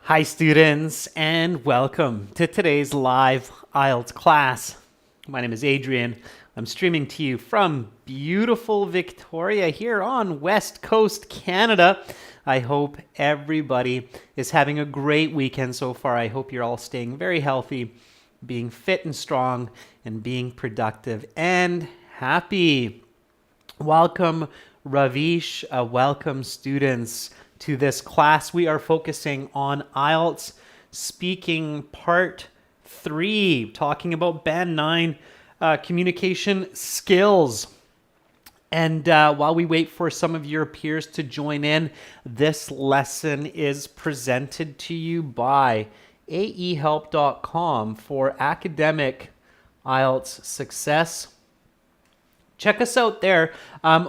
Hi students, and welcome to today's live IELTS class. My name is Adrian. I'm streaming to you from beautiful Victoria here on West Coast, Canada. I hope everybody is having a great weekend so far. I hope you're all staying very healthy, being fit and strong, and being productive and happy. Welcome Ravish, welcome students to this class. We are focusing on IELTS speaking part 3, talking about band 9 communication skills. And while we wait for some of your peers to join in, this lesson is presented to you by aehelp.com for academic IELTS success. Check us out there.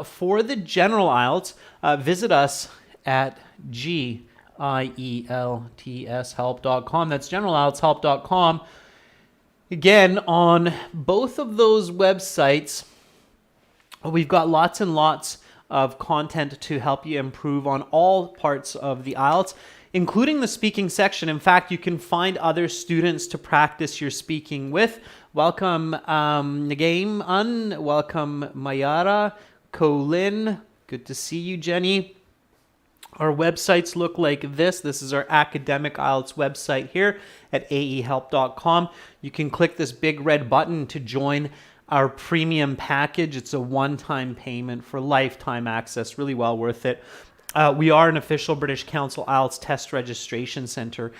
For the general IELTS, visit us at GIELTS-help.com. That's generalieltshelp.com. Again, on both of those websites, we've got lots and lots of content to help you improve on all parts of the IELTS, including the speaking section. In fact, you can find other students to practice your speaking with. Welcome Nagaim, welcome Mayara, Colin, good to see you, Jenny. Our websites look like this. This is our academic IELTS website here at aehelp.com. You can click this big red button to join our premium package. It's a one-time payment for lifetime access, really well worth it. We are an official British Council IELTS test registration center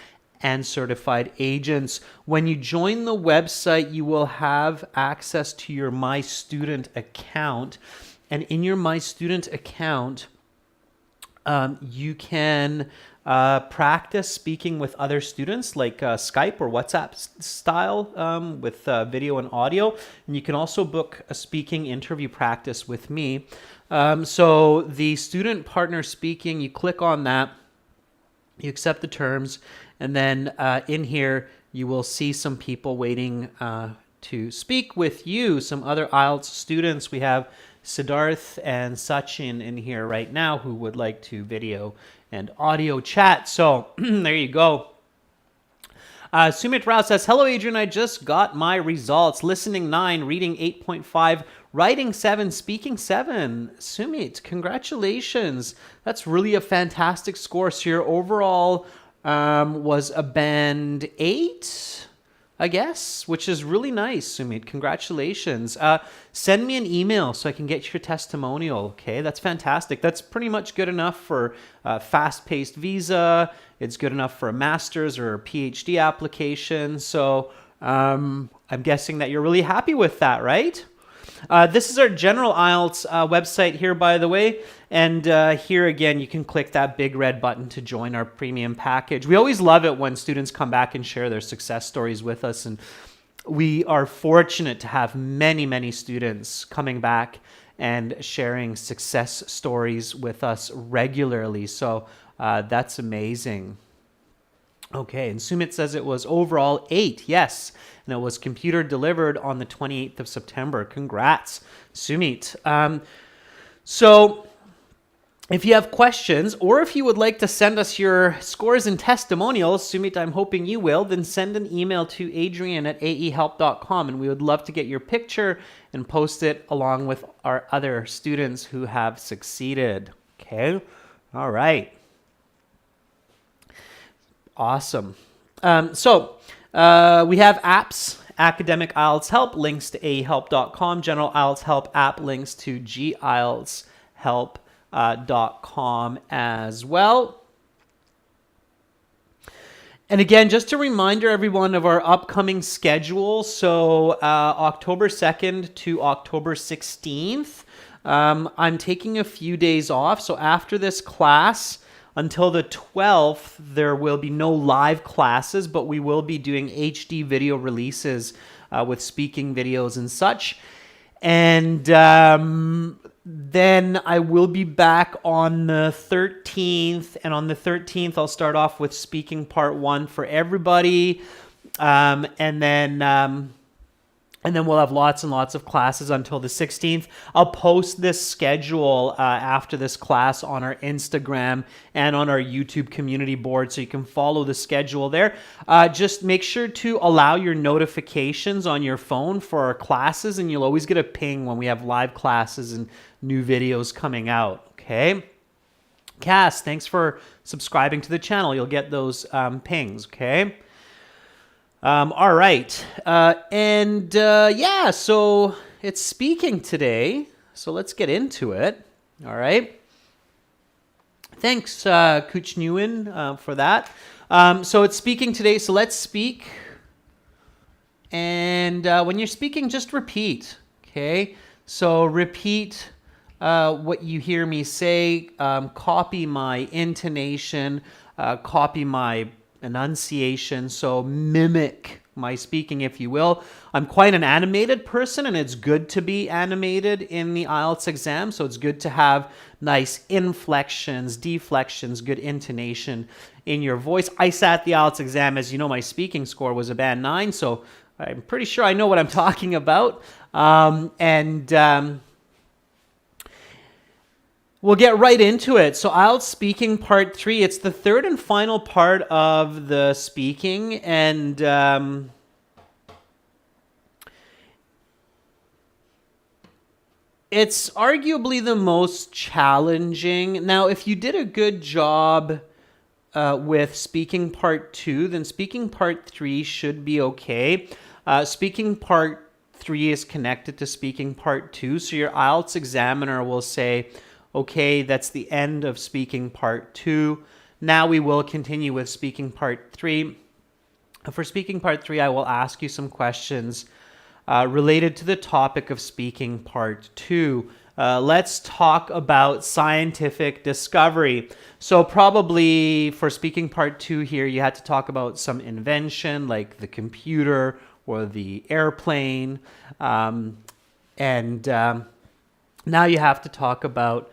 and certified agents. When you join the website, you will have access to your My Student account. And in your My Student account, you can practice speaking with other students like Skype or WhatsApp style with video and audio. And you can also book a speaking interview practice with me. So the student partner speaking, you click on that, you accept the terms, and then in here you will see some people waiting to speak with you, some other IELTS students. We have Siddharth and Sachin in here right now who would like to video and audio chat. So there you go. Sumit Rao says, hello Adrian, I just got my results. Listening 9, reading 8.5, writing 7, speaking 7. Sumit, congratulations. That's really a fantastic score. So your overall was a band 8, I guess, which is really nice, Sumit. Congratulations. Send me an email so I can get your testimonial, okay? That's fantastic. That's pretty much good enough for a fast-paced visa. It's good enough for a master's or a PhD application. So I'm guessing that you're really happy with that, right? This is our general IELTS website here, by the way. And here again, you can click that big red button to join our premium package. We always love it when students come back and share their success stories with us. And we are fortunate to have many, many students coming back and sharing success stories with us regularly. So that's amazing. Okay, and Sumit says it was overall 8. Yes, and it was computer delivered on the 28th of September. Congrats, Sumit. So if you have questions or if you would like to send us your scores and testimonials, Sumit, I'm hoping you will, then send an email to adrian@aehelp.com and we would love to get your picture and post it along with our other students who have succeeded. Okay, all right. Awesome. So we have apps, Academic IELTS Help, links to aehelp.com, General IELTS Help app, links to gieltshelp.com as well. And again, just a reminder, everyone, of our upcoming schedule. So October 2nd to October 16th, I'm taking a few days off. So after this class, until the 12th, there will be no live classes, but we will be doing HD video releases with speaking videos and such. And then I will be back on the 13th. And on the 13th, I'll start off with speaking part 1 for everybody. And then And then we'll have lots and lots of classes until the 16th. I'll post this schedule after this class on our Instagram and on our YouTube community board, so you can follow the schedule there. Just make sure to allow your notifications on your phone for our classes, and you'll always get a ping when we have live classes and new videos coming out, okay? Cass, thanks for subscribing to the channel. You'll get those pings, okay? All right. Yeah, so it's speaking today. So let's get into it. All right. Thanks, Kuch Nguyen, for that. So it's speaking today. So let's speak. And when you're speaking, just repeat. Okay. So repeat what you hear me say. Copy my intonation. Copy my enunciation, so mimic my speaking, if you will. I'm quite an animated person, and it's good to be animated in the IELTS exam, so it's good to have nice inflections, deflections, good intonation in your voice. I sat the IELTS exam, as you know, my speaking score was a band 9, so I'm pretty sure I know what I'm talking about. We'll get right into it. So IELTS speaking part 3. It's the third and final part of the speaking, and it's arguably the most challenging. Now, if you did a good job with speaking part 2, then speaking part 3 should be okay. Speaking part 3 is connected to speaking part 2, so your IELTS examiner will say, okay, that's the end of speaking part 2. Now we will continue with speaking part 3. For speaking part 3, I will ask you some questions related to the topic of speaking part 2. Let's talk about scientific discovery. So probably for speaking part 2 here, you had to talk about some invention like the computer or the airplane. Now you have to talk about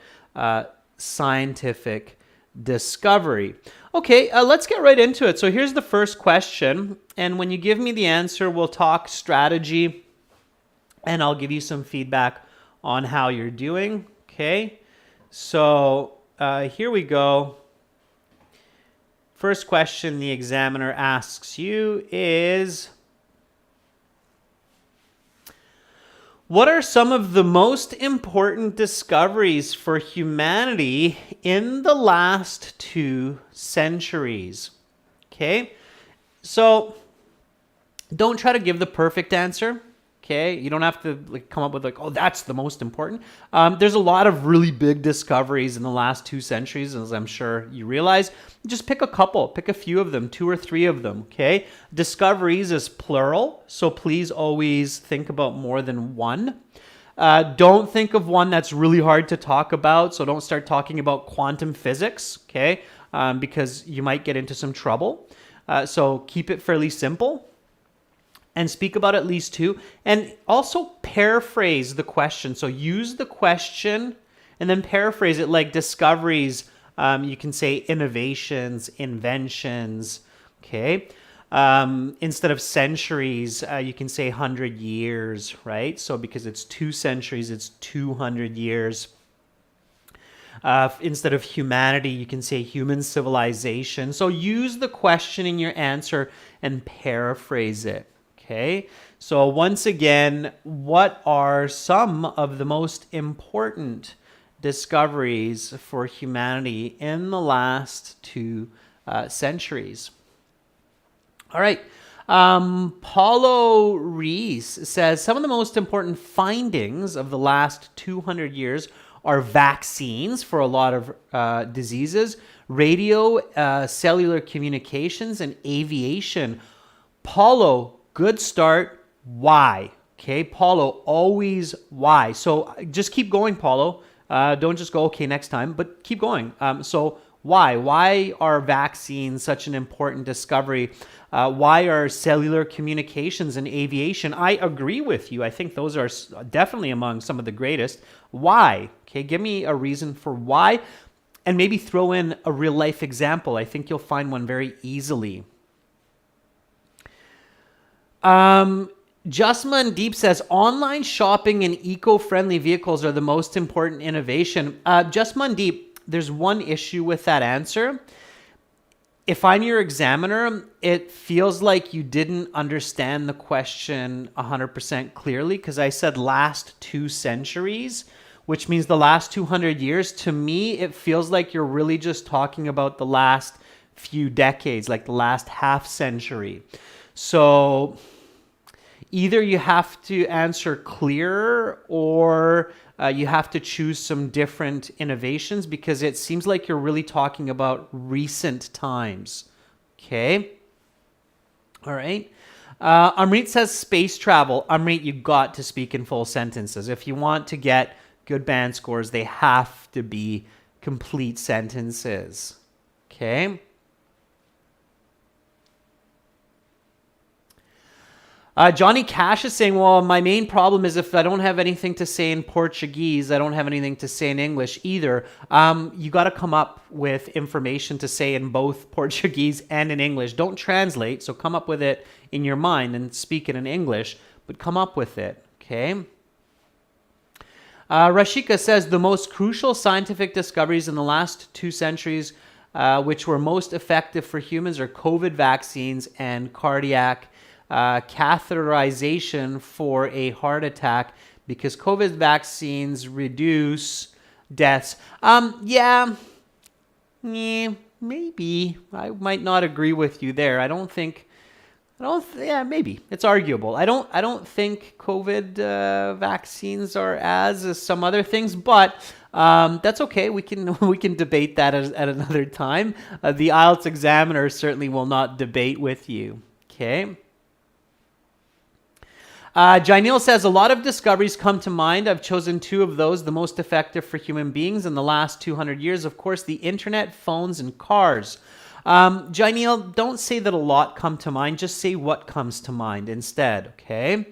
scientific discovery. Okay, let's get right into it. So here's the first question, and when you give me the answer, we'll talk strategy, and I'll give you some feedback on how you're doing. Okay, so here we go. First question the examiner asks you is, what are some of the most important discoveries for humanity in the last 2 centuries? Okay, so don't try to give the perfect answer. Okay, you don't have to come up with oh, that's the most important. There's a lot of really big discoveries in the last 2 centuries, as I'm sure you realize. Just pick a couple, pick a few of them, 2 or 3 of them, okay? Discoveries is plural, so please always think about more than one. Don't think of one that's really hard to talk about, so don't start talking about quantum physics, okay? Because you might get into some trouble. So keep it fairly simple. And speak about at least 2. And also paraphrase the question. So use the question and then paraphrase it like discoveries. You can say innovations, inventions, okay? Instead of centuries, you can say 100 years, right? So because it's 2 centuries, it's 200 years. Instead of humanity, you can say human civilization. So use the question in your answer and paraphrase it. Okay, so once again, what are some of the most important discoveries for humanity in the last 2 centuries? All right, Paulo Rees says, some of the most important findings of the last 200 years are vaccines for a lot of diseases, radio, cellular communications, and aviation. Paulo, good start. Why? Okay, Paulo, always why. So just keep going, Paulo. Don't just go, okay, next time, but keep going. So why? Why are vaccines such an important discovery? Why are cellular communications and aviation? I agree with you. I think those are definitely among some of the greatest. Why? Okay, give me a reason for why, and maybe throw in a real life example. I think you'll find one very easily. Just Mandeep says online shopping and eco-friendly vehicles are the most important innovation. Just Mandeep, there's one issue with that answer. If I'm your examiner, it feels like you didn't understand the question 100% clearly, because I said last 2 centuries, which means the last 200 years. To me, it feels like you're really just talking about the last few decades, like the last half century. So either you have to answer clearer, or you have to choose some different innovations, because it seems like you're really talking about recent times. Okay. All right. Amrit says space travel. Amrit, you got to speak in full sentences. If you want to get good band scores, they have to be complete sentences. Okay. Johnny Cash is saying, well, my main problem is if I don't have anything to say in Portuguese, I don't have anything to say in English either. You got to come up with information to say in both Portuguese and in English. Don't translate, so come up with it in your mind and speak it in English, but come up with it, okay? Rashika says, the most crucial scientific discoveries in the last 2 centuries, which were most effective for humans, are COVID vaccines and cardiac catheterization for a heart attack, because COVID vaccines reduce deaths. Yeah, maybe. I might not agree with you there. Yeah, maybe. It's arguable. I don't think COVID vaccines are as some other things, but that's okay. We can debate that at another time. The IELTS examiner certainly will not debate with you. Okay. Janil says, a lot of discoveries come to mind. I've chosen 2 of those, the most effective for human beings in the last 200 years. Of course, the internet, phones, and cars. Janil, don't say that a lot come to mind. Just say what comes to mind instead, okay?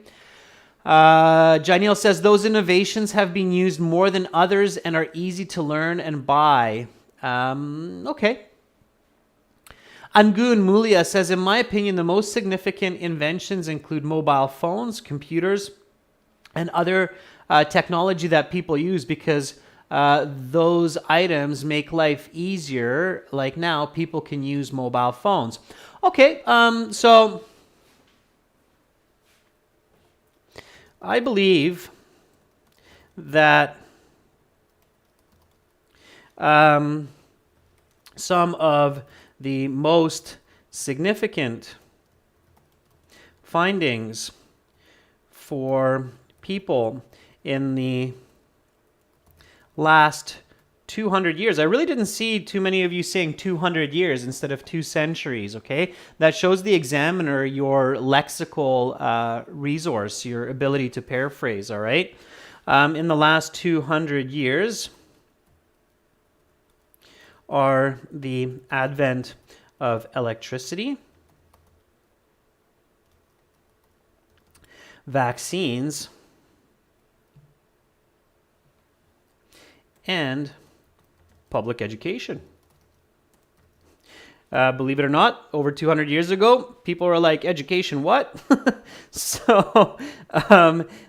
Janil says, those innovations have been used more than others and are easy to learn and buy. Okay. Angun Mulia says, in my opinion, the most significant inventions include mobile phones, computers, and other technology that people use, because those items make life easier. Like now, people can use mobile phones. Okay, so I believe that some of the most significant findings for people in the last 200 years. I really didn't see too many of you saying 200 years instead of 2 centuries, okay? That shows the examiner your lexical resource, your ability to paraphrase, all right? In the last 200 years are the advent of electricity, vaccines, and public education. Believe it or not, over 200 years ago, people were like, education, what? So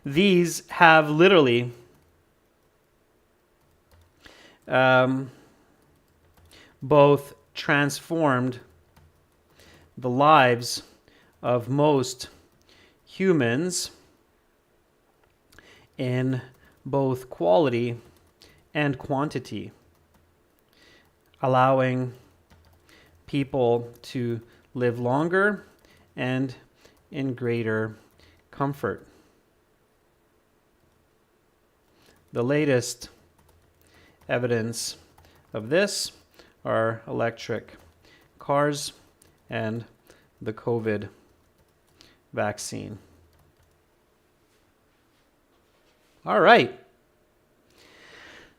these have literally both transformed the lives of most humans in both quality and quantity, allowing people to live longer and in greater comfort. The latest evidence of this are electric cars and the COVID vaccine. All right.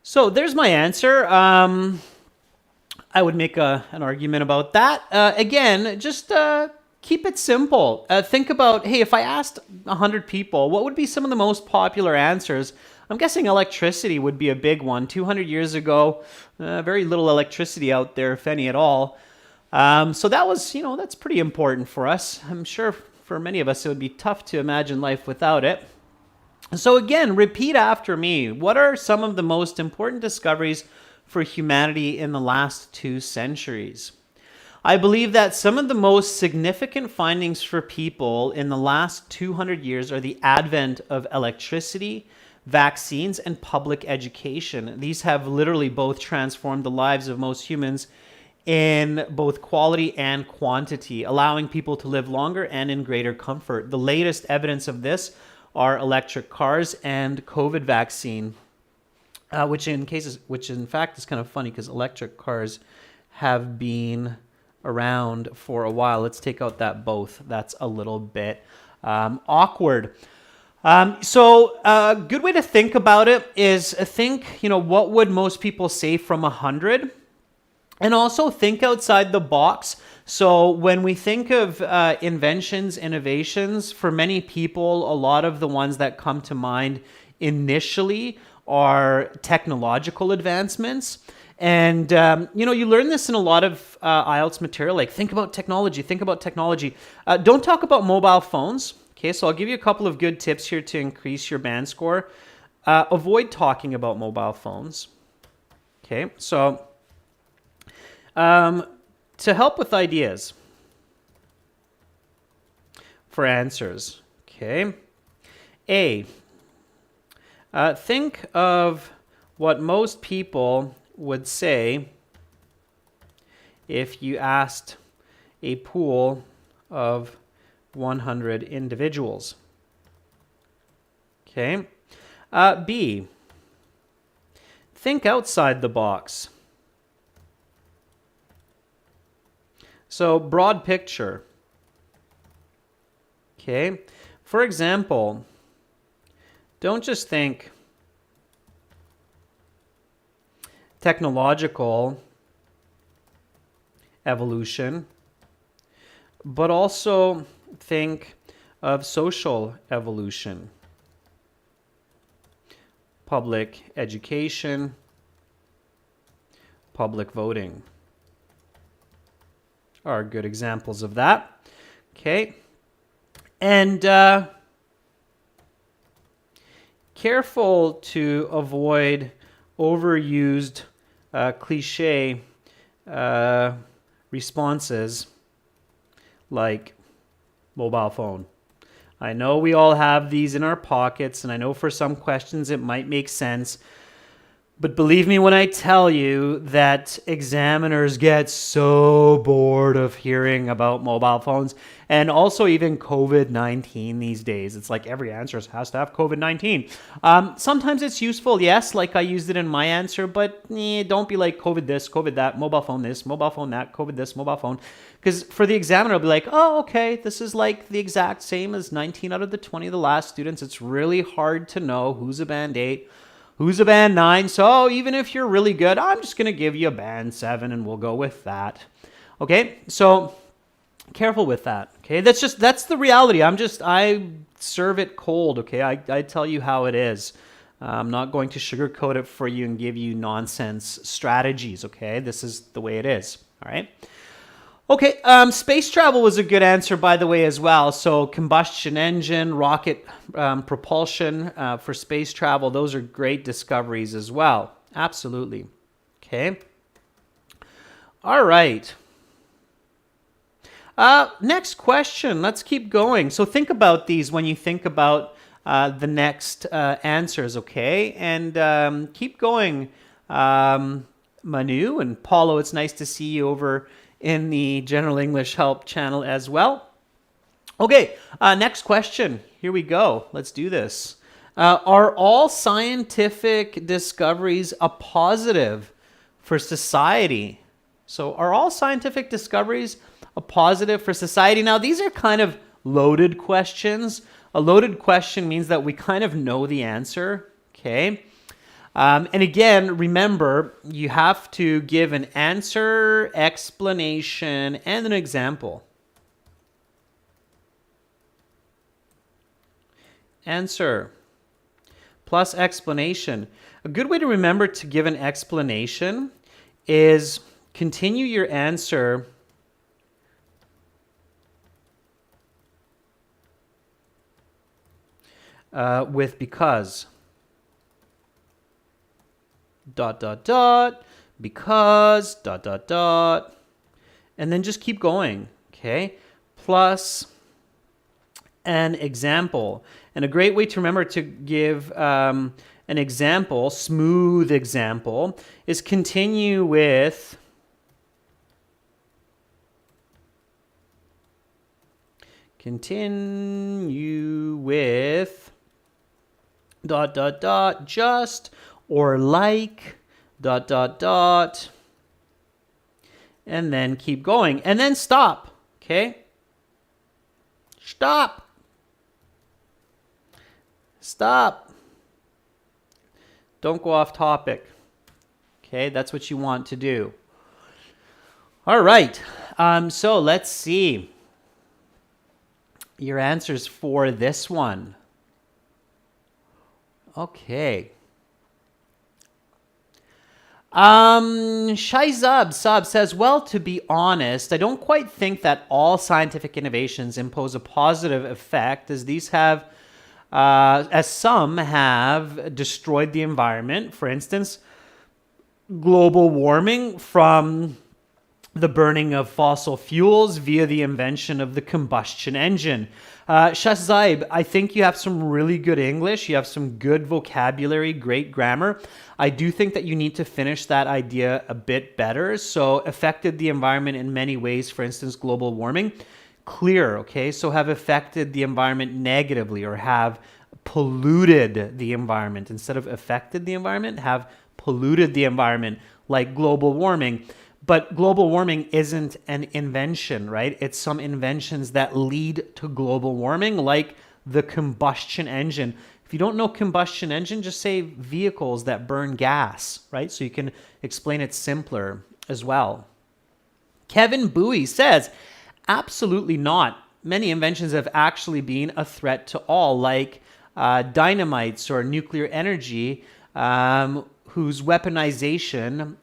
So there's my answer. I would make an argument about that. Again, just keep it simple. Think about, hey, if I asked 100 people, what would be some of the most popular answers? I'm guessing electricity would be a big one. 200 years ago, very little electricity out there, if any at all. So that was, that's pretty important for us. I'm sure for many of us, it would be tough to imagine life without it. So again, repeat after me. What are some of the most important discoveries for humanity in the last 2 centuries? I believe that some of the most significant findings for people in the last 200 years are the advent of electricity, vaccines, and public education. These have literally both transformed the lives of most humans in both quality and quantity, allowing people to live longer and in greater comfort. The latest evidence of this are electric cars and COVID vaccine, which in fact is kind of funny because electric cars have been around for a while. Let's take out that both. That's a little bit awkward. So a good way to think about it is think, what would most people say from 100? And also think outside the box. So when we think of inventions, innovations, for many people, a lot of the ones that come to mind initially are technological advancements. And, you learn this in a lot of IELTS material, like think about technology. Don't talk about mobile phones. Okay, so I'll give you a couple of good tips here to increase your band score. Avoid talking about mobile phones. Okay, so to help with ideas for answers, okay. A, think of what most people would say if you asked a pool of 100 individuals. Okay. B, think outside the box. So broad picture. Okay. For example, don't just think technological evolution, but also think of social evolution, public education, public voting are good examples of that. Okay. And careful to avoid overused cliche responses like mobile phone. I know we all have these in our pockets, and I know for some questions it might make sense. But believe me when I tell you that examiners get so bored of hearing about mobile phones and also even COVID-19 these days. It's like every answer has to have COVID-19. Sometimes it's useful, yes, like I used it in my answer, but don't be like COVID this, COVID that, mobile phone this, mobile phone that, COVID this, mobile phone. Because for the examiner, it'll be like, oh, okay, this is like the exact same as 19 out of the 20 of the last students. It's really hard to know who's a band 8. Who's a band 9? So even if you're really good, I'm just going to give you a band 7 and we'll go with that. Okay, so careful with that. Okay, that's the reality. I serve it cold. Okay, I tell you how it is. I'm not going to sugarcoat it for you and give you nonsense strategies. Okay, this is the way it is. All right. Okay, space travel was a good answer, by the way, as well. So combustion engine, rocket propulsion for space travel, those are great discoveries as well. Absolutely. Okay. All right. Next question. Let's keep going. So think about these when you think about the next answers, okay? And keep going, Manu and Paulo. It's nice to see you over in the General English Help channel as well. Okay, next question. Here we go. Let's do this. Are all scientific discoveries a positive for society? So are all scientific discoveries a positive for society? Now, these are kind of loaded questions. A loaded question means that we kind of know the answer, okay? And again, remember, you have to give an answer, explanation, and an example. Answer plus explanation. A good way to remember to give an explanation is continue your answer with because. Dot, dot, dot. Because, dot, dot, dot. And then just keep going, okay? Plus an example. And a great way to remember to give an example, smooth example, is continue with dot, dot, dot, just or like, dot, dot, dot, and then keep going. And then stop, okay? Stop. Stop. Don't go off topic. Okay, that's what you want to do. All right, so let's see your answers for this one. Okay. Sub says, well, to be honest, I don't quite think that all scientific innovations impose a positive effect, as these have, as some have destroyed the environment. For instance, global warming from the burning of fossil fuels via the invention of the combustion engine. Shahzaib, I think you have some really good English. You have some good vocabulary, great grammar. I do think that you need to finish that idea a bit better. So affected the environment in many ways, for instance, global warming. Clear, okay? So have affected the environment negatively or have polluted the environment. Instead of affected the environment, have polluted the environment, like global warming. But global warming isn't an invention, right? It's some inventions that lead to global warming, like the combustion engine. If you don't know combustion engine, just say vehicles that burn gas, right? So you can explain it simpler as well. Kevin Bowie says, absolutely not. Many inventions have actually been a threat to all, like dynamites or nuclear energy, whose weaponization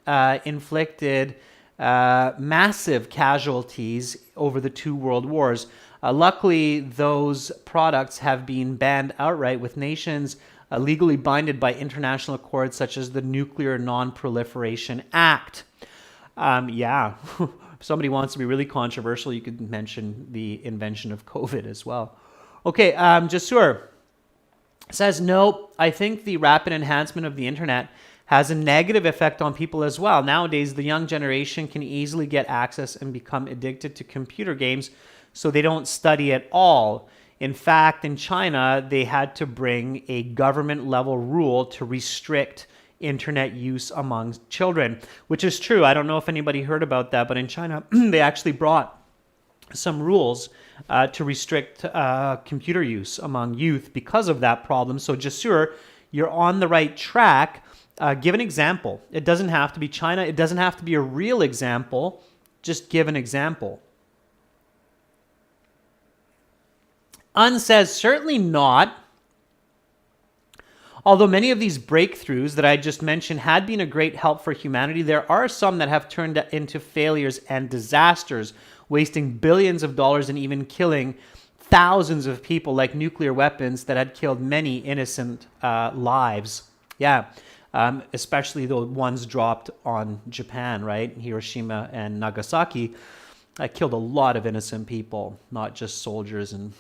inflicted massive casualties over the two world wars. Luckily, those products have been banned outright, with nations legally binded by international accords such as the Nuclear Non-Proliferation Act. If somebody wants to be really controversial, you could mention the invention of COVID as well. Okay, Jasur says, no, I think the rapid enhancement of the internet has a negative effect on people as well. Nowadays, the young generation can easily get access and become addicted to computer games, so they don't study at all. In fact, in China, they had to bring a government-level rule to restrict internet use among children, which is true. I don't know if anybody heard about that, but in China, they actually brought some rules to restrict computer use among youth because of that problem. So, Jasur, you're on the right track. Give an example. It doesn't have to be China. It doesn't have to be a real example. Just give an example. Says, certainly not. Although many of these breakthroughs that I just mentioned had been a great help for humanity, there are some that have turned into failures and disasters, wasting billions of dollars and even killing thousands of people, like nuclear weapons that had killed many innocent lives. Yeah. Especially the ones dropped on Japan, right? Hiroshima and Nagasaki killed a lot of innocent people, not just soldiers and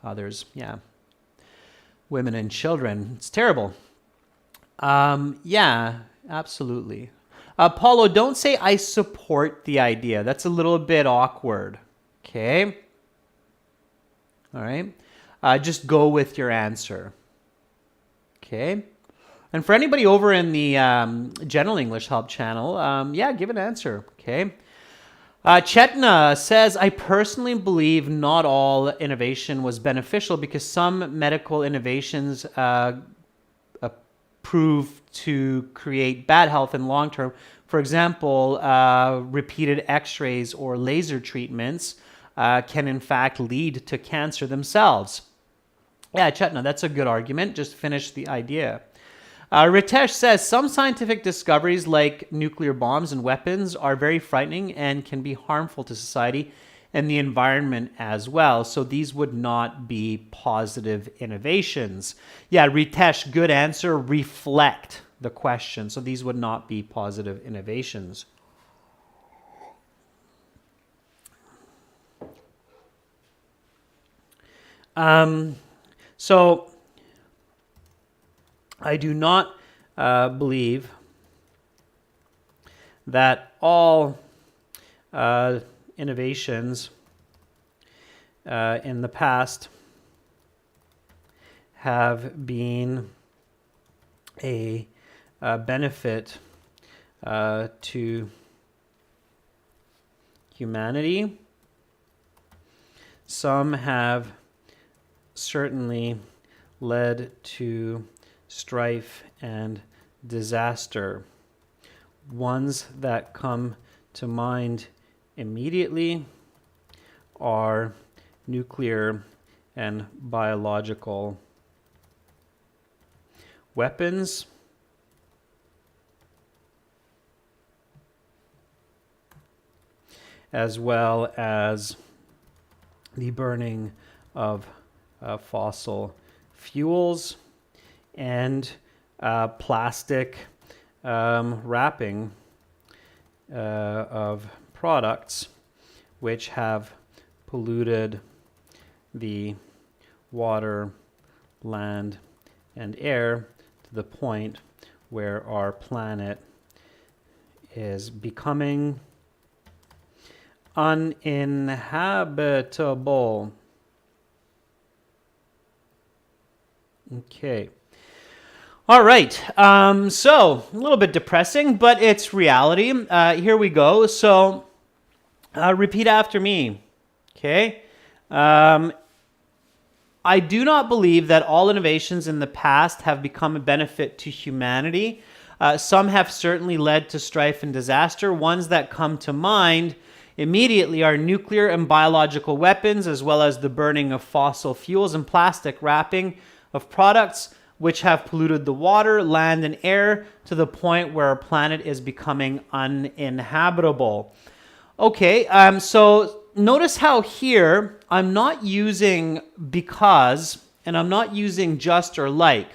others. Yeah. Women and children. It's terrible. Yeah, absolutely. Paulo, don't say I support the idea. That's a little bit awkward. Okay? All right? Just go with your answer. Okay? And for anybody over in the General English Help channel, give an answer, okay? Chetna says, I personally believe not all innovation was beneficial because some medical innovations prove to create bad health in long term. For example, repeated x-rays or laser treatments can in fact lead to cancer themselves. Yeah, Chetna, that's a good argument. Just finish the idea. Ritesh says, some scientific discoveries like nuclear bombs and weapons are very frightening and can be harmful to society. and the environment as well. So these would not be positive innovations. Yeah, Ritesh, good answer. Reflect the question. So these would not be positive innovations. So I do not believe that all innovations in the past have been a benefit to humanity. Some have certainly led to strife and disaster. Ones that come to mind immediately are nuclear and biological weapons, as well as the burning of fossil fuels and plastic wrapping of products which have polluted the water, land, and air to the point where our planet is becoming uninhabitable. Okay. All right. So a little bit depressing, but it's reality. Here we go. So repeat after me. Okay. I do not believe that all innovations in the past have become a benefit to humanity. Some have certainly led to strife and disaster. Ones that come to mind immediately are nuclear and biological weapons, as well as the burning of fossil fuels and plastic wrapping of products which have polluted the water, land, and air to the point where our planet is becoming uninhabitable. Okay, so notice how here I'm not using because, and I'm not using just or like.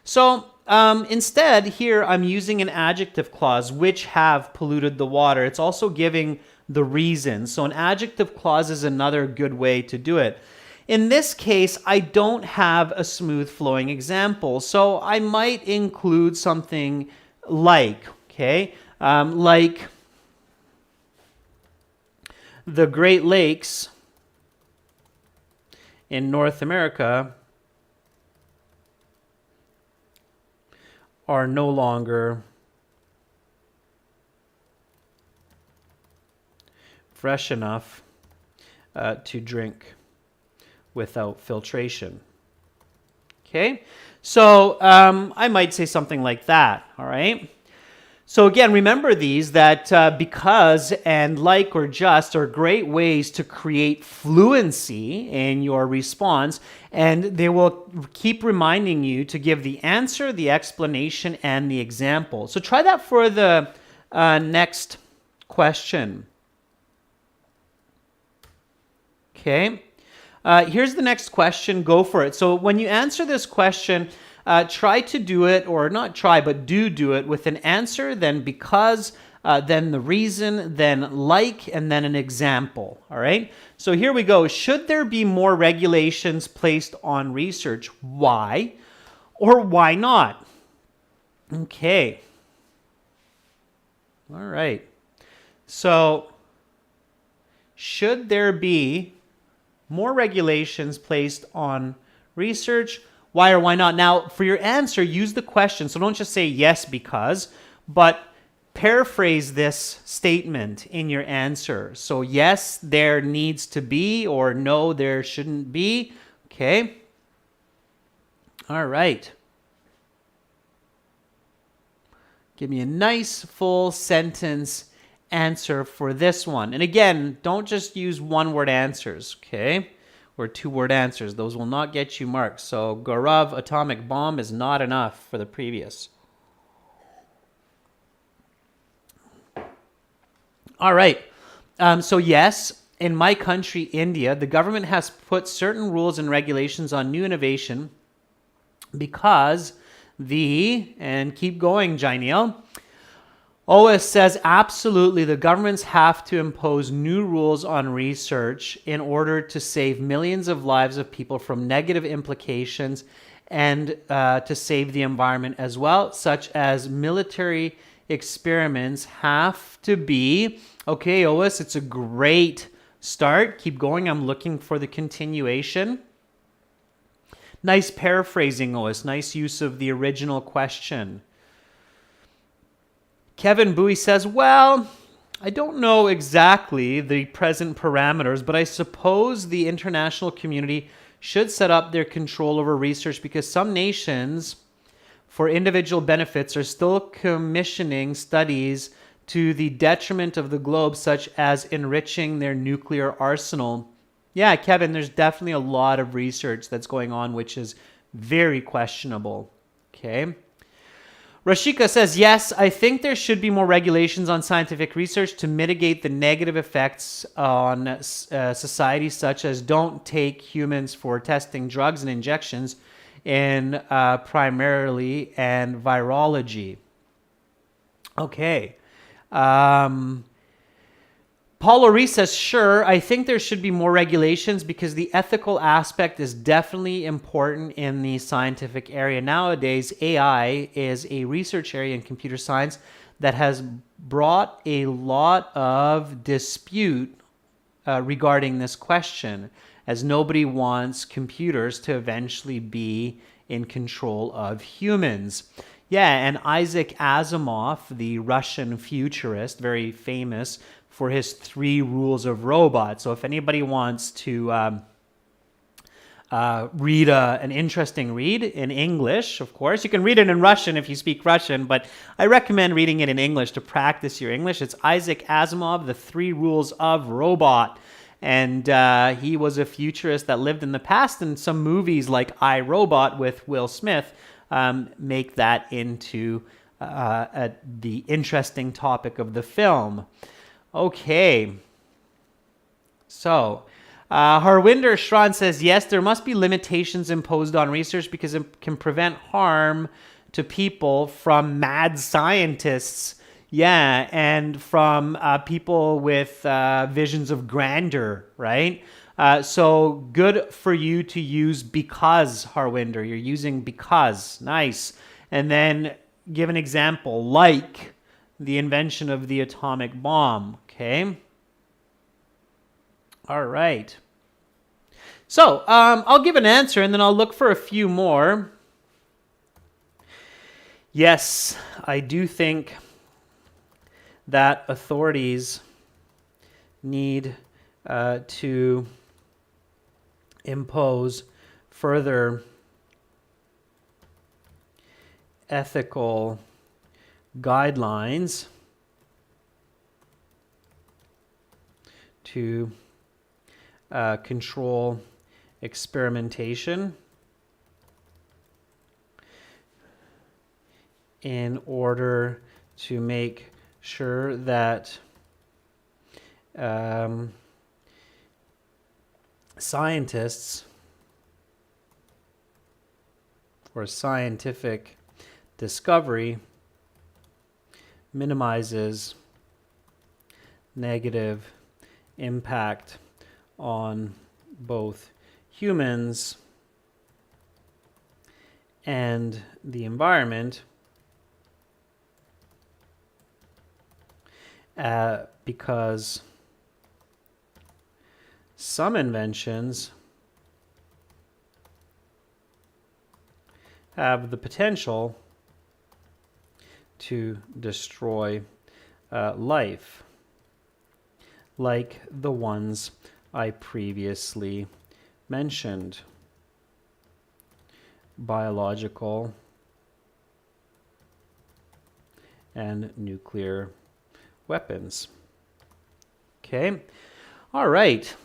So instead here I'm using an adjective clause, which have polluted the water. It's also giving the reason. So an adjective clause is another good way to do it. In this case, I don't have a smooth flowing example, so I might include something like, okay, like the Great Lakes in North America are no longer fresh enough to drink without filtration. Okay, so I might say something like that, all right? So again, remember these, that because and like or just are great ways to create fluency in your response, and they will keep reminding you to give the answer, the explanation, and the example. So try that for the next question. Okay. Here's the next question. Go for it. So when you answer this question, try to do it, or not try, but do it with an answer, then because, then the reason, then like, and then an example. All right. So here we go. Should there be more regulations placed on research? Why or why not? Okay. All right. So should there be more regulations placed on research? Why or why not? Now, for your answer, use the question. So don't just say yes because, but paraphrase this statement in your answer. So yes, there needs to be, or no, there shouldn't be. Okay. All right. Give me a nice full sentence answer for this one. And again, don't just use one-word answers, okay? Or two-word answers. Those will not get you marks. So Gaurav, atomic bomb is not enough for the previous. All right. So yes, in my country, India, the government has put certain rules and regulations on new innovation because and keep going, Jainil. OS says absolutely the governments have to impose new rules on research in order to save millions of lives of people from negative implications and to save the environment as well, such as military experiments have to be. Okay, OS, it's a great start. Keep going. I'm looking for the continuation. Nice paraphrasing, OS. Nice use of the original question. Kevin Bowie says, well, I don't know exactly the present parameters, but I suppose the international community should set up their control over research because some nations, for individual benefits, are still commissioning studies to the detriment of the globe, such as enriching their nuclear arsenal. Yeah, Kevin, there's definitely a lot of research that's going on, which is very questionable. Okay. Rashika says, yes, I think there should be more regulations on scientific research to mitigate the negative effects on society, such as don't take humans for testing drugs and injections in primarily and virology. Okay. Paul O'Ree says, sure, I think there should be more regulations because the ethical aspect is definitely important in the scientific area. Nowadays, AI is a research area in computer science that has brought a lot of dispute regarding this question, as nobody wants computers to eventually be in control of humans. Yeah, and Isaac Asimov, the Russian futurist, very famous for his 3 rules of robots. So if anybody wants to read an interesting read in English, of course, you can read it in Russian if you speak Russian, but I recommend reading it in English to practice your English. It's Isaac Asimov, The 3 Rules of Robot. And he was a futurist that lived in the past, and some movies like I, Robot with Will Smith make that into the interesting topic of the film. Okay. So, Harwinder Shran says, yes, there must be limitations imposed on research because it can prevent harm to people from mad scientists. Yeah, and from people with visions of grandeur, right? So good for you to use because, Harwinder. You're using because. Nice. And then give an example, like the invention of the atomic bomb. Okay. All right. So I'll give an answer and then I'll look for a few more. Yes, I do think that authorities need to impose further ethical guidelines to control experimentation in order to make sure that scientists or scientific discovery minimizes negative impact on both humans and the environment, because some inventions have the potential to destroy life, like the ones I previously mentioned: biological and nuclear weapons. Okay, all right.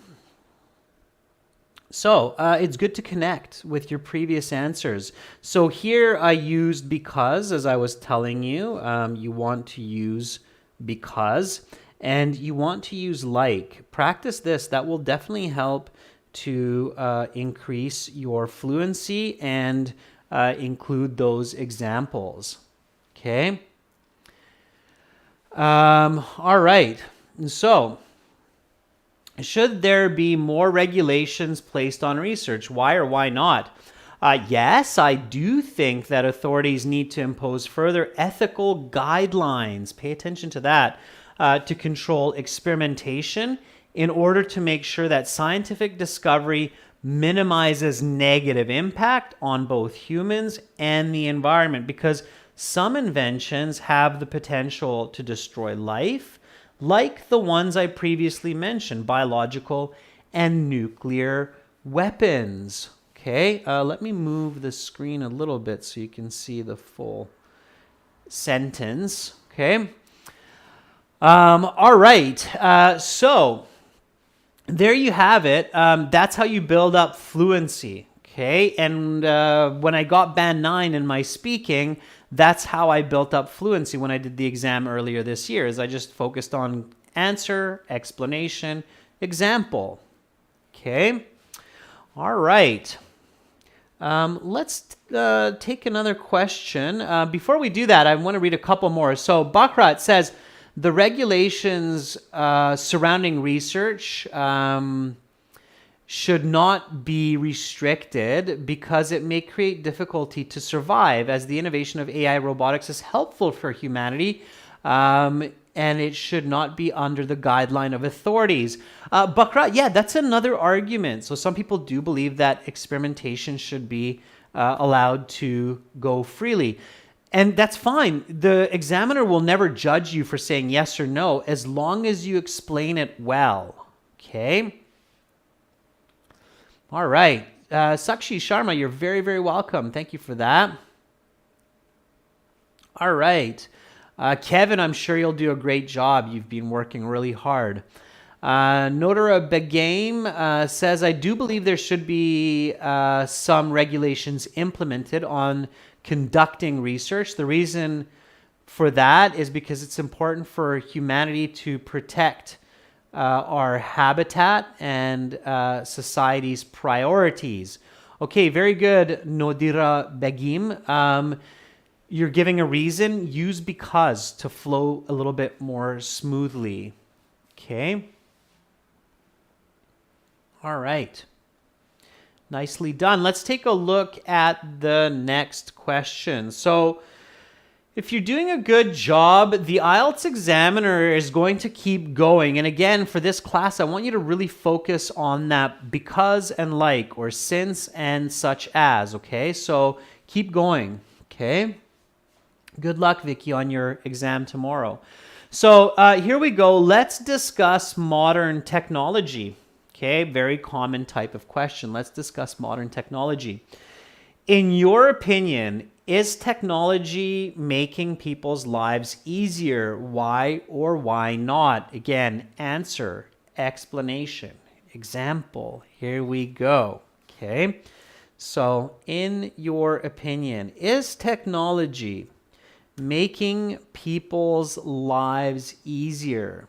So it's good to connect with your previous answers. So here I used because, as I was telling you, you want to use because. And you want to use like. Practice this. That will definitely help to increase your fluency and include those examples. Okay. All right. So, should there be more regulations placed on research? Why or why not? Yes, I do think that authorities need to impose further ethical guidelines. Pay attention to that. To control experimentation in order to make sure that scientific discovery minimizes negative impact on both humans and the environment, because some inventions have the potential to destroy life, like the ones I previously mentioned, biological and nuclear weapons. Okay, let me move the screen a little bit so you can see the full sentence. Okay. All right. So there you have it. That's how you build up fluency. Okay. And when I got band 9 in my speaking, that's how I built up fluency when I did the exam earlier this year, is I just focused on answer, explanation, example. Okay. All right. Let's take another question. Before we do that, I want to read a couple more. So Bakrat says, the regulations surrounding research should not be restricted because it may create difficulty to survive, as the innovation of AI robotics is helpful for humanity, and it should not be under the guideline of authorities. Bakrat, yeah, that's another argument. So some people do believe that experimentation should be allowed to go freely. And that's fine. The examiner will never judge you for saying yes or no as long as you explain it well. Okay? All right. Sakshi Sharma, you're very, very welcome. Thank you for that. All right. Kevin, I'm sure you'll do a great job. You've been working really hard. Nodara Begame says, I do believe there should be some regulations implemented on conducting research. The reason for that is because it's important for humanity to protect our habitat and society's priorities. Okay, very good, Nodira Begim. You're giving a reason. Use because to flow a little bit more smoothly. Okay. All right. Nicely done. Let's take a look at the next question. So, if you're doing a good job, the IELTS examiner is going to keep going. And again, for this class, I want you to really focus on that because and like, or since and such as, okay? So keep going, okay? Good luck, Vicky, on your exam tomorrow. So here we go. Let's discuss modern technology, okay? Very common type of question. Let's discuss modern technology. In your opinion, is technology making people's lives easier? Why or why not? Again, answer, explanation, example. Here we go. Okay. So, in your opinion, is technology making people's lives easier?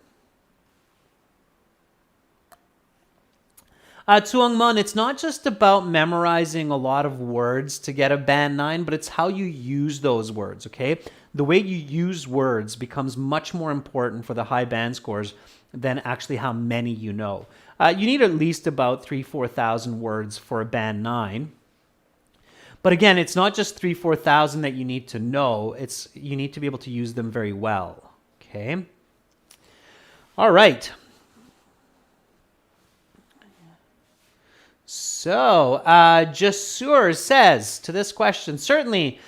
Tsuang Mun, it's not just about memorizing a lot of words to get a band 9, but it's how you use those words, okay? The way you use words becomes much more important for the high band scores than actually how many you know. You need at least about 3,000-4,000 words for a band 9. But again, it's not just 3,000-4,000 that you need to know. You need to be able to use them very well, okay? All right. So, Jasur says to this question, certainly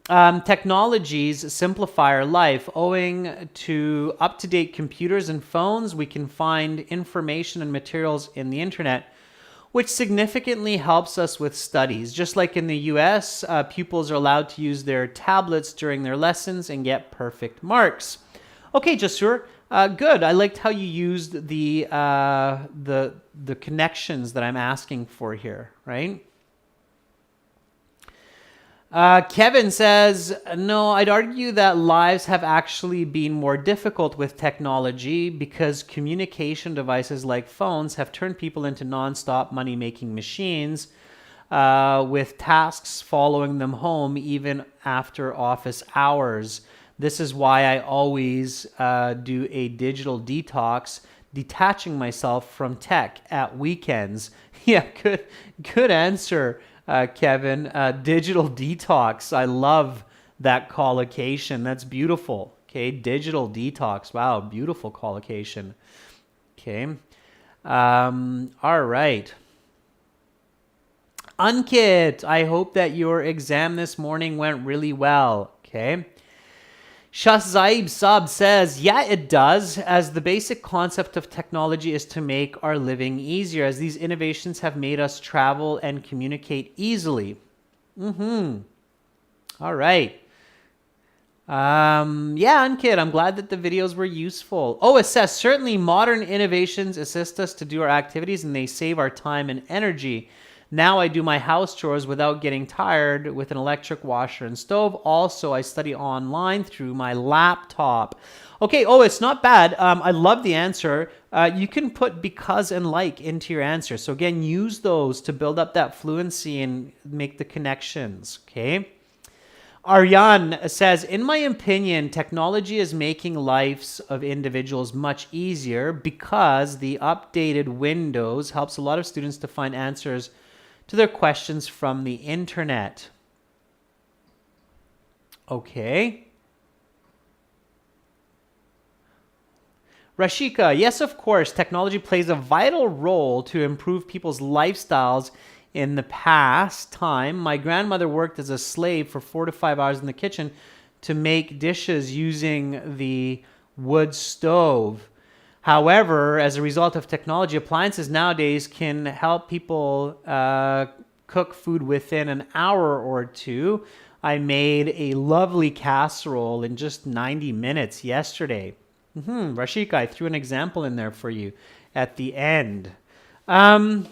technologies simplify our life. Owing to up-to-date computers and phones, we can find information and materials in the internet, which significantly helps us with studies. Just like in the US, pupils are allowed to use their tablets during their lessons and get perfect marks. Okay, Jasur. Good. I liked how you used the connections that I'm asking for here, right? Kevin says, no, I'd argue that lives have actually been more difficult with technology because communication devices like phones have turned people into non-stop money-making machines with tasks following them home even after office hours. This is why I always do a digital detox, detaching myself from tech at weekends. Yeah, good answer. Kevin, digital detox. I love that collocation. That's beautiful. Okay, digital detox. Wow, beautiful collocation. Okay. All right. Unkit, I hope that your exam this morning went really well. Okay. Shahzaib Sab says, yeah, it does, as the basic concept of technology is to make our living easier, as these innovations have made us travel and communicate easily. All right. Yeah, Unkid, I'm glad that the videos were useful. Oh, it says, certainly modern innovations assist us to do our activities and they save our time and energy. Now I do my house chores without getting tired with an electric washer and stove. Also, I study online through my laptop. Okay, oh, it's not bad. I love the answer. You can put because and like into your answer. So again, use those to build up that fluency and make the connections, okay? Aryan says, in my opinion, technology is making lives of individuals much easier because the updated Windows helps a lot of students to find answers to their questions from the internet. Okay. Rashika, yes, of course, technology plays a vital role to improve people's lifestyles. In the past time, my grandmother worked as a slave for 4 to 5 hours in the kitchen to make dishes using the wood stove. However, as a result of technology, appliances nowadays can help people cook food within an hour or two. I made a lovely casserole in just 90 minutes yesterday. Rashika, I threw an example in there for you at the end. Yeah,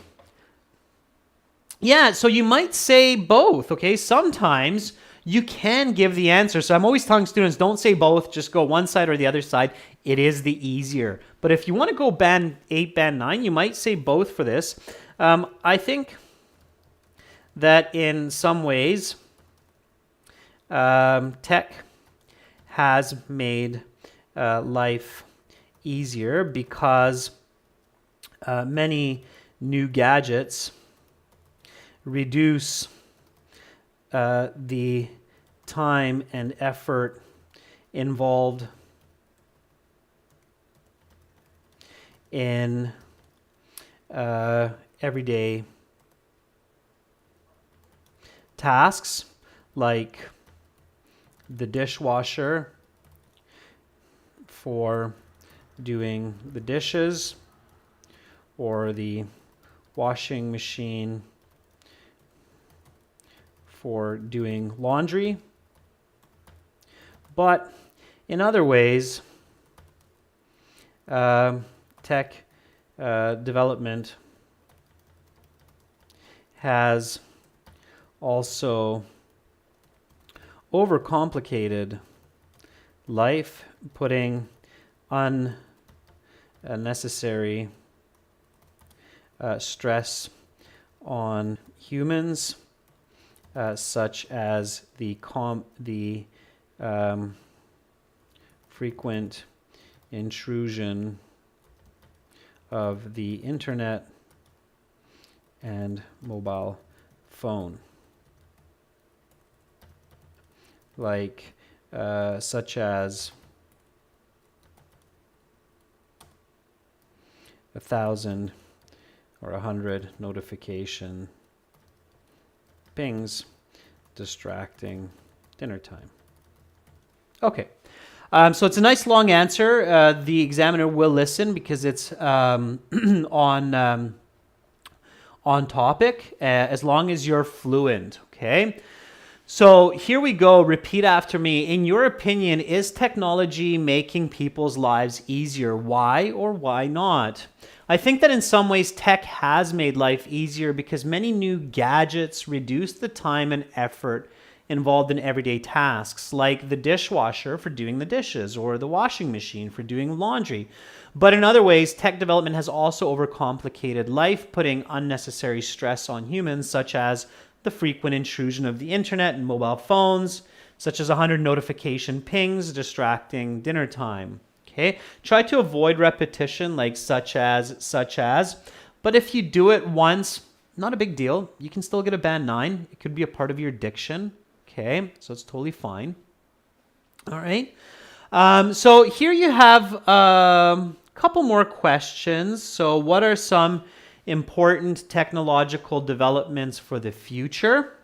so you might say both, okay? Sometimes you can give the answer. So I'm always telling students, don't say both, just go one side or the other side. It is the easier. But if you want to go band 8, band 9, you might say both for this. I think that in some ways, tech has made life easier because many new gadgets reduce the time and effort involved in everyday tasks like the dishwasher for doing the dishes or the washing machine for doing laundry. But in other ways, tech development has also overcomplicated life, putting unnecessary stress on humans, such as the frequent intrusion of the internet and mobile phone, like such as 1,000 or 100 notification pings distracting dinner time. Okay. So it's a nice long answer. The examiner will listen because it's on topic, as long as you're fluent, okay? So here we go. Repeat after me. In your opinion, is technology making people's lives easier? Why or why not? I think that in some ways tech has made life easier because many new gadgets reduce the time and effort involved in everyday tasks, like the dishwasher for doing the dishes or the washing machine for doing laundry. But in other ways, tech development has also overcomplicated life, putting unnecessary stress on humans, such as the frequent intrusion of the internet and mobile phones, such as 100 notification pings distracting dinner time. Okay, try to avoid repetition, like such as, but if you do it once, not a big deal. You can still get a band 9. It could be a part of your diction. Okay, so it's totally fine. All right. So here you have a couple more questions. So what are some important technological developments for the future?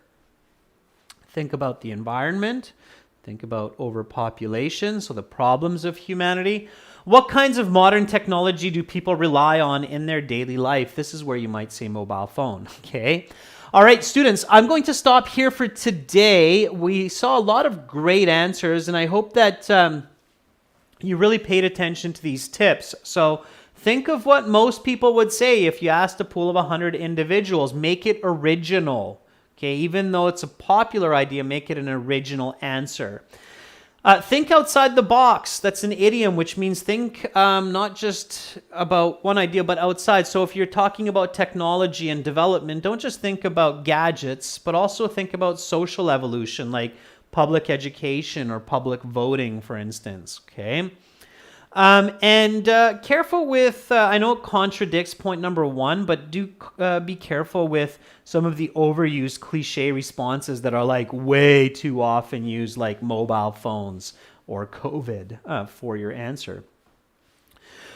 Think about the environment. Think about overpopulation, so the problems of humanity. What kinds of modern technology do people rely on in their daily life? This is where you might say mobile phone, okay? All right, students, I'm going to stop here for today. We saw a lot of great answers, and I hope that you really paid attention to these tips. So think of what most people would say if you asked a pool of 100 individuals. Make it original. Okay, even though it's a popular idea, make it an original answer. Think outside the box. That's an idiom, which means think not just about one idea, but outside. So if you're talking about technology and development, don't just think about gadgets, but also think about social evolution, like public education or public voting, for instance. Okay. Careful with, I know it contradicts point number 1, but do be careful with some of the overused cliche responses that are like way too often used, like mobile phones or COVID for your answer.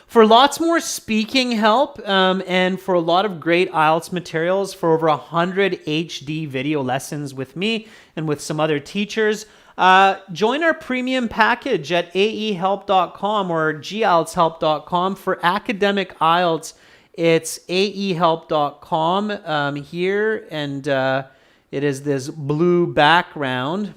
For lots more speaking help and for a lot of great IELTS materials, for over 100 HD video lessons with me and with some other teachers, join our premium package at aehelp.com or gieltshelp.com. For academic IELTS, it's aehelp.com here, and it is this blue background.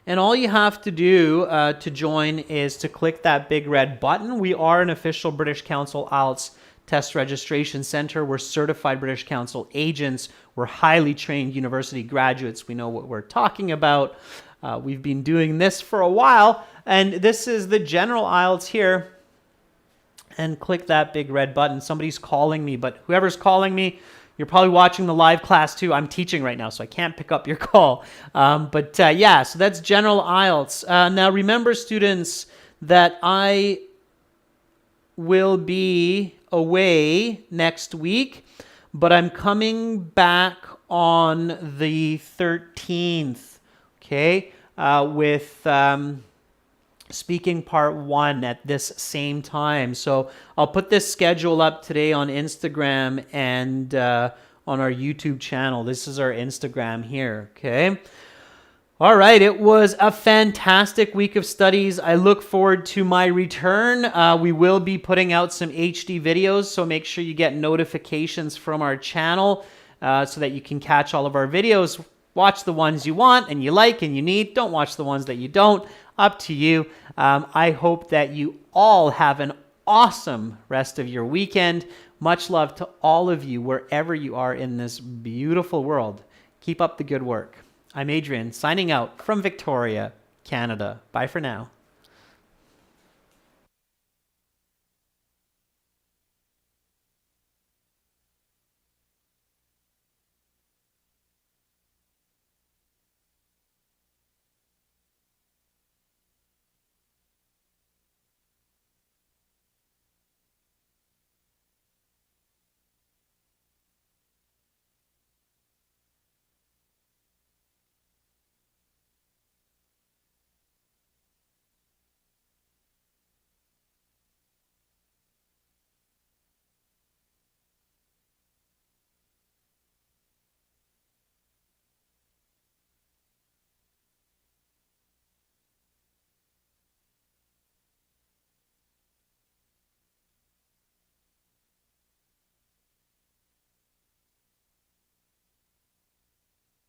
And all you have to do to join is to click that big red button. We are an official British Council IELTS test registration center. We're certified British Council agents. We're highly trained university graduates. We know what we're talking about. We've been doing this for a while. And this is the general IELTS here. And click that big red button. Somebody's calling me, but whoever's calling me, you're probably watching the live class too. I'm teaching right now, so I can't pick up your call. Yeah, so that's general IELTS. Now remember, students, that I will be away next week, but I'm coming back on the 13th, okay, with speaking part 1 at this same time. So I'll put this schedule up today on Instagram and on our YouTube channel. This is our Instagram here, okay? All right, it was a fantastic week of studies. I look forward to my return. We will be putting out some HD videos, so make sure you get notifications from our channel so that you can catch all of our videos. Watch the ones you want and you like and you need. Don't watch the ones that you don't. Up to you. I hope that you all have an awesome rest of your weekend. Much love to all of you wherever you are in this beautiful world. Keep up the good work. I'm Adrian, signing out from Victoria, Canada. Bye for now.